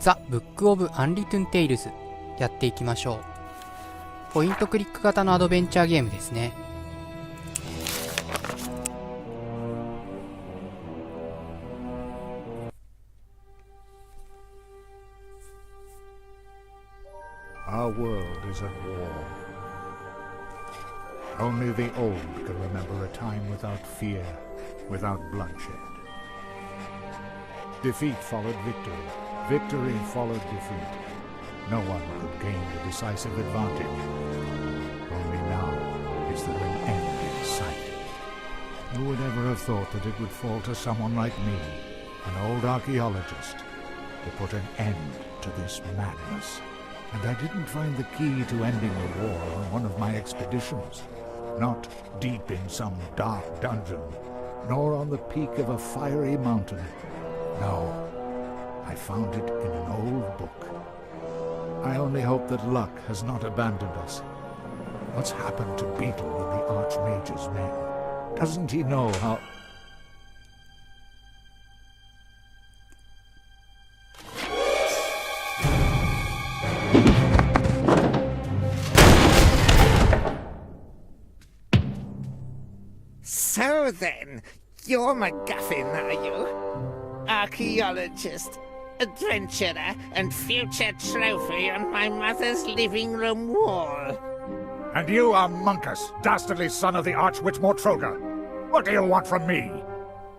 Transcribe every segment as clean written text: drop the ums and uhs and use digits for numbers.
ザ・ブック・オブ・アンリトゥン・テイルズやっていきましょう。ポイントクリック型のアドベンチャーゲームですね。Our world is at war. Only the old can remember a time without fear, without bloodshed. Defeat followed victory. Victory followed defeat. No one could gain the decisive advantage. Only now is there an end in sight. Who would ever have thought that it would fall to someone like me, an old archaeologist, to put an end to this madness? And I didn't find the key to ending the war on one of my expeditions. Not deep in some dark dungeon, nor on the peak of a fiery mountain. No, I found it in an old book. I only hope that luck has not abandoned us. What's happened to Beetle and the Archmage's men? Doesn't he know how... So then, you're MacGuffin, are you? Archaeologist, adventurer, and future trophy on my mother's living room wall. And you are Monkus, dastardly son of the Archwitch Mortroga. What do you want from me?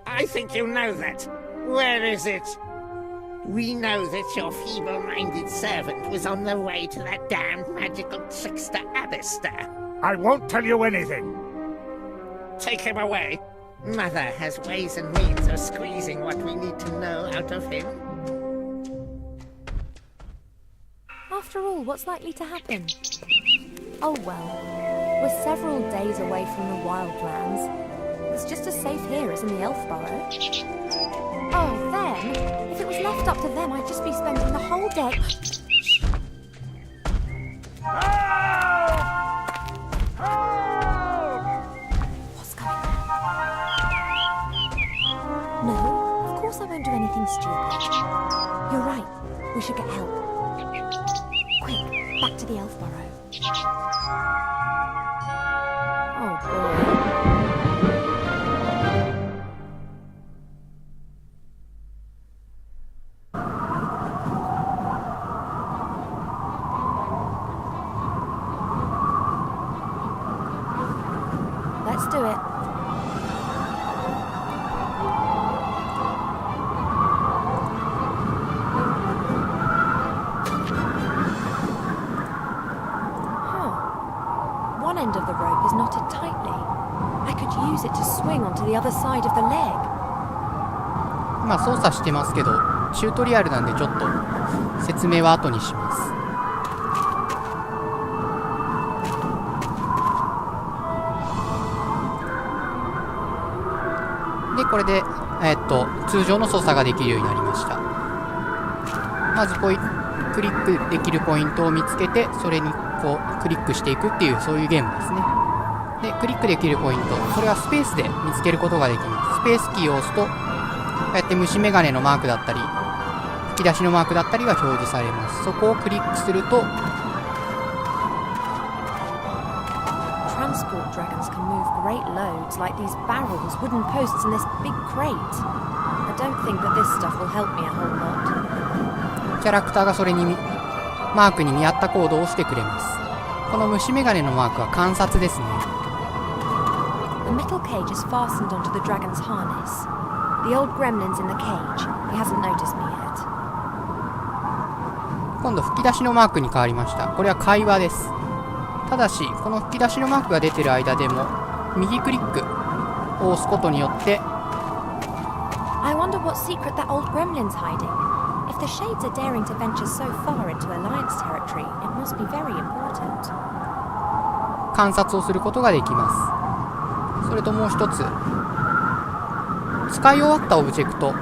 I think you know that. Where is it? We know that your feeble-minded servant was on the way to that damned magical trickster Alistair. I won't tell you anything. Take him away. Mother has ways and means of squeezing what we need to know out of him. After all, what's likely to happen? Oh well, we're several days away from the wildlands. It's just as safe here as in the elf burrow. Oh, them? If it was left up to them, I'd just be spending the whole day... No, of course I won't do anything stupid. You're right, we should get help. Quick, back to the elf burrow. Oh boy. Let's do it. One end of the rope is knotted tightly. I could use it to swing onto the other side of the leg. 今操作してますけど、チュートリアルなんでちょっと説明は後にします。で、これで、通常の操作ができるようになりました。まずクリックできるポイントを見つけて、それにこうクリックしていくっていう、そういうゲームですね。で、クリックできるポイント、それはスペースで見つけることができます。スペースキーを押すと、こうやって虫眼鏡のマークだったり、吹き出しのマークだったりが表示されます。そこをクリックすると、Transport dragons can move great loads like these barrels, wooden posts, and this big crate. I don't think that this stuff will help me a whole lot. キャラクターがそれにマークに見合った行動をしてくれます。この虫眼鏡のマークは観察ですね。The metal cage is fastened onto the dragon's harness. The old gremlin's in the cage. He hasn't noticed me yet. 今度吹き出しのマークに変わりました。これは会話です。ただし、この吹き出しのマークが出てる間でも、右クリックを押すことによって、I wonder what secret that old gremlin's hiding.If the Shades are daring to venture so far into Alliance territory, it must be very important. 観察をすることができます。それともう一つ、使い終わったオブジェクト、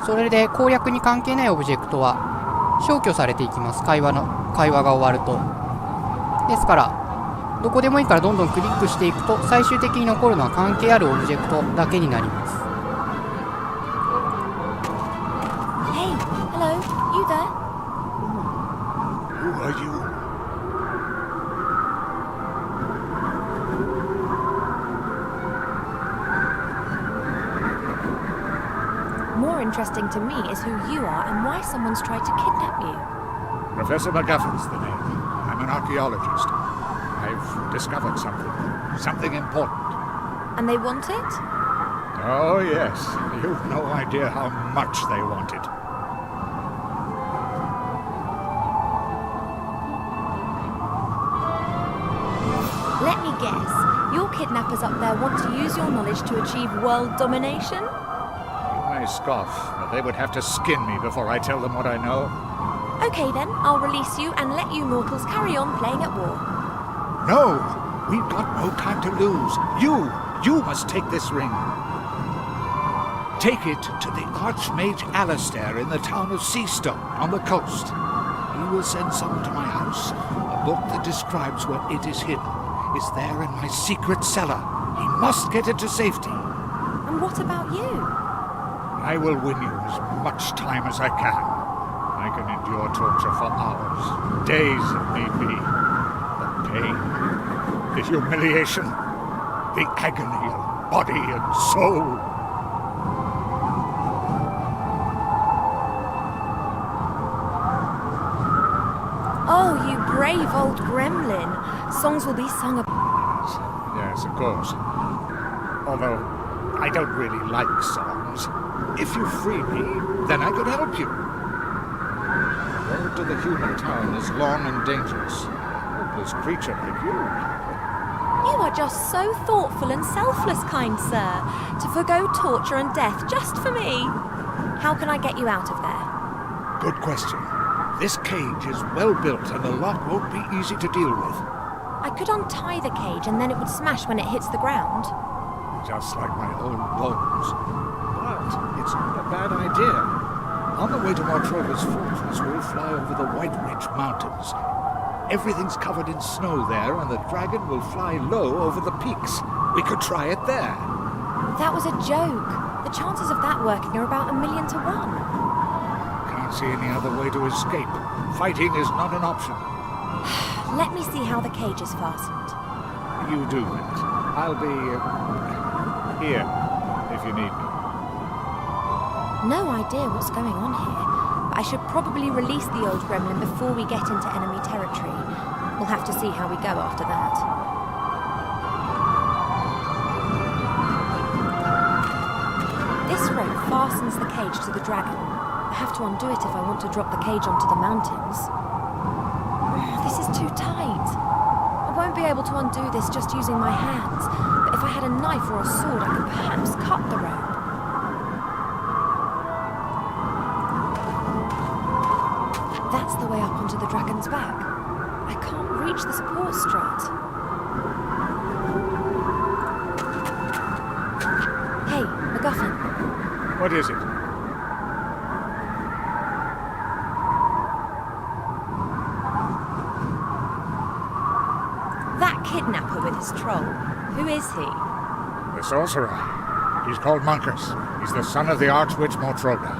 それで攻略に関係ないオブジェクトは消去されていきます。会話が終わると。ですから、どこでもいいからどんどんクリックしていくと、最終的に残るのは関係あるオブジェクトだけになります。Hey, hello, you there? interesting to me is who you are and why someone's tried to kidnap you. Professor MacGuffin's the name. I'm an archaeologist. I've discovered something important. And they want it? Oh, yes. You've no idea how much they want it. Let me guess. Your kidnappers up there want to use your knowledge to achieve world domination? You may scoff, but they would have to skin me before I tell them what I know. Okay then, I'll release you and let you mortals carry on playing at war. No! We've got no time to lose. You must take this ring. Take it to the Archmage Alistair in the town of Seastone on the coast. He will send someone to my house. A book that describes where it is hidden is there in my secret cellar. He must get it to safety. And what about you? I will win you as much time as I can. I can endure torture for hours, days if need be. The pain, the humiliation, the agony of body and soul. Oh, you brave old gremlin. Songs will be sung about. Yes, of course. Although, I don't really like songs. If you free me, then I could help you. The road to the human town is long and dangerous. A helpless creature like you. You are just so thoughtful and selfless, kind sir, to forgo torture and death just for me. How can I get you out of there? Good question. This cage is well built and the lock won't be easy to deal with. I could untie the cage and then it would smash when it hits the ground. Just like my old bones. But it's not a bad idea. On the way to Mortrova's fortress, we'll fly over the White Ridge Mountains. Everything's covered in snow there, and the dragon will fly low over the peaks. We could try it there. That was a joke. The chances of that working are about 1,000,000 to 1. Can't see any other way to escape. Fighting is not an option. Let me see how the cage is fastened. You do that. I'll be here if you need me. No idea what's going on here, but I should probably release the old gremlin before we get into enemy territory. We'll have to see how we go after that. This rope fastens the cage to the dragon. I have to undo it if I want to drop the cage onto the mountains. This is too tight. I won't be able to undo this just using my hands, but if I had a knife or a sword, I could perhaps cut the rope. That's the way up onto the dragon's back. I can't reach the support strut. Hey, MacGuffin. What is it? That kidnapper with his troll. Who is he? The sorcerer. He's called Monkus. He's the son of the Archwitch Mortroga.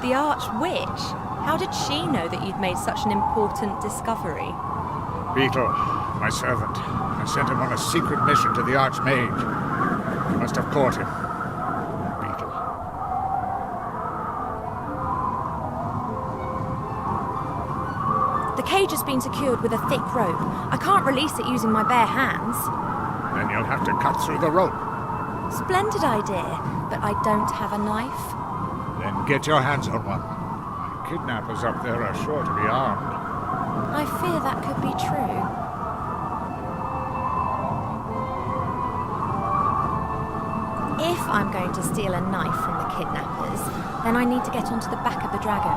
The Archwitch? How did she know that you'd made such an important discovery? Beetle, my servant. I sent him on a secret mission to the Archmage. He must have caught him. Beetle. The cage has been secured with a thick rope. I can't release it using my bare hands. Then you'll have to cut through the rope. Splendid idea, but I don't have a knife. Then get your hands on one. My kidnappers up there are sure to be armed. I fear that could be true. If I'm going to steal a knife from the kidnappers, then I need to get onto the back of the dragon.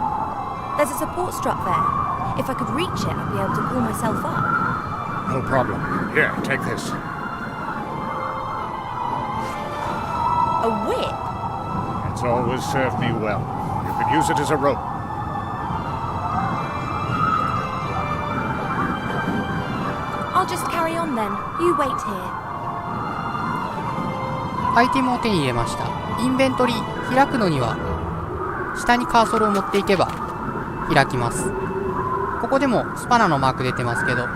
There's a support strut there. If I could reach it, I'd be able to pull myself up. No problem. Here, take this. A whip? It's always served me well. You could use it as a rope. I'll just carry on then. You wait here. アイテムを手に入れました。インベントリー開くのには下にカーソルを持っていけば開きます。ここでもスパナのマーク出てますけど、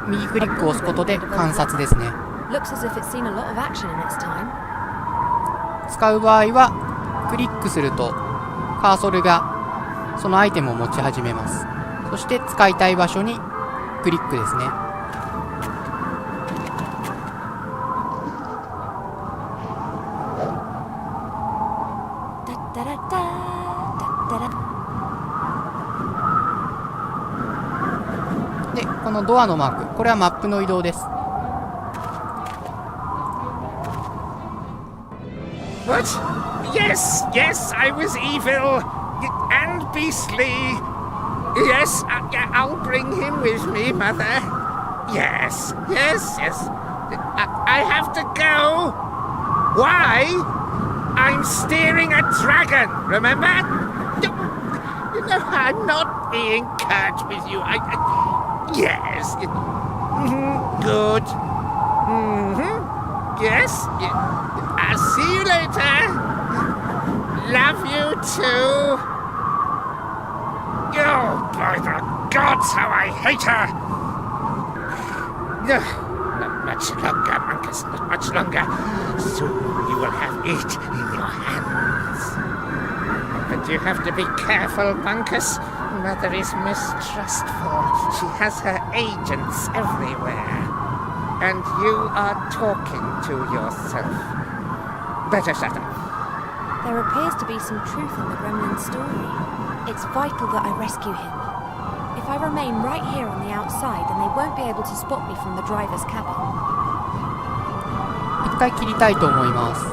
右クリックを押すことで観察ですね。 Looks as if it's seen a lot of action in its time. 使う場合はクリックするとカーソルがそのアイテムを持ち始めます。そして使いたい場所にクリックですね。ダッダラダーダッダラ。でこのドアのマーク、これはマップの移動です。What? Yes, yes, I was evil and beastly. Yes, I'll bring him with me, Mother. Yes, yes, yes. I have to go. Why? I'm steering a dragon, remember? You know, I'm not being curt with you. Yes. Good. Yes. I'll see you later. Love you too. Oh, by the gods, how I hate her! No, not much longer, Monkus, not much longer. Soon you will have it in your hands. But you have to be careful, Monkus. Mother is mistrustful. She has her agents everywhere. And you are talking to yourself. Better shut up. There appears to be some truth in the gremlin story. It's vital that I rescue him. If I remain right here on the outside, then they won't be able to spot me from the driver's cabin. 一回切りたいと思います。